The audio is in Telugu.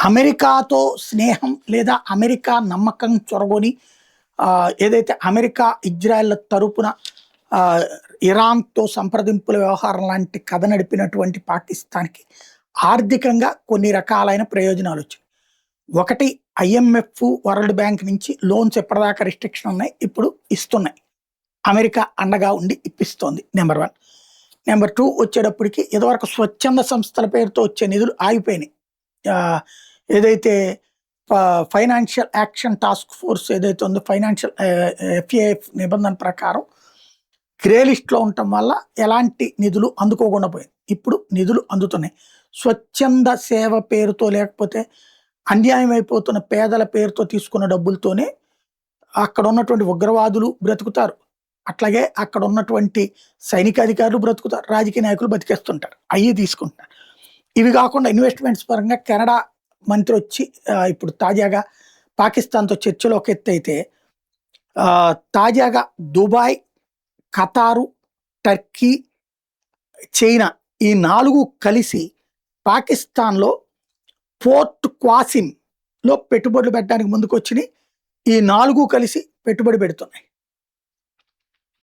అమెరికాతో స్నేహం లేదా అమెరికా నమ్మకం చొరగొని ఏదైతే అమెరికా ఇజ్రాయెల్ తరపున ఇరాన్తో సంప్రదింపుల వ్యవహారం లాంటి కథ నడిపినటువంటి పాకిస్తాన్కి ఆర్థికంగా కొన్ని రకాలైన ప్రయోజనాలు వచ్చాయి. ఒకటి, IMF వరల్డ్ బ్యాంక్ నుంచి లోన్స్ ఎప్పటిదాకా రిస్ట్రిక్షన్ ఉన్నాయి, ఇప్పుడు ఇస్తున్నాయి. అమెరికా అండగా ఉండి ఇప్పిస్తోంది. నెంబర్ 1. నెంబర్ 2 వచ్చేటప్పటికి ఇదివరకు స్వచ్ఛంద సంస్థల పేరుతో వచ్చే నిధులు ఆగిపోయినాయి. ఏదైతే ఫైనాన్షియల్ యాక్షన్ టాస్క్ ఫోర్స్ ఏదైతే ఉందో ఫైనాన్షియల్ FATF నిబంధన ప్రకారం గ్రే లిస్ట్లో ఉండటం వల్ల ఎలాంటి నిధులు అందుకోకుండా పోయింది. ఇప్పుడు నిధులు అందుతున్నాయి. స్వచ్ఛంద సేవ పేరుతో లేకపోతే అన్యాయం అయిపోతున్న పేదల పేరుతో తీసుకున్న డబ్బులతోనే అక్కడ ఉన్నటువంటి ఉగ్రవాదులు బ్రతుకుతారు, అట్లాగే అక్కడ ఉన్నటువంటి సైనిక అధికారులు బ్రతుకుతారు, రాజకీయ నాయకులు బతికేస్తుంటారు, అవి తీసుకుంటారు. ఇవి కాకుండా ఇన్వెస్ట్మెంట్స్ పరంగా కెనడా మంత్రి వచ్చి ఇప్పుడు తాజాగా పాకిస్తాన్తో చర్చలో ఒక ఎత్తు అయితే, తాజాగా దుబాయ్, ఖతారు, టర్కీ, చైనా ఈ 4 కలిసి పాకిస్తాన్లో పోర్ట్ క్వాసిమ్లో పెట్టుబడులు పెట్టడానికి ముందుకు వచ్చినాయి. ఈ 4 కలిసి పెట్టుబడి పెడుతున్నాయి.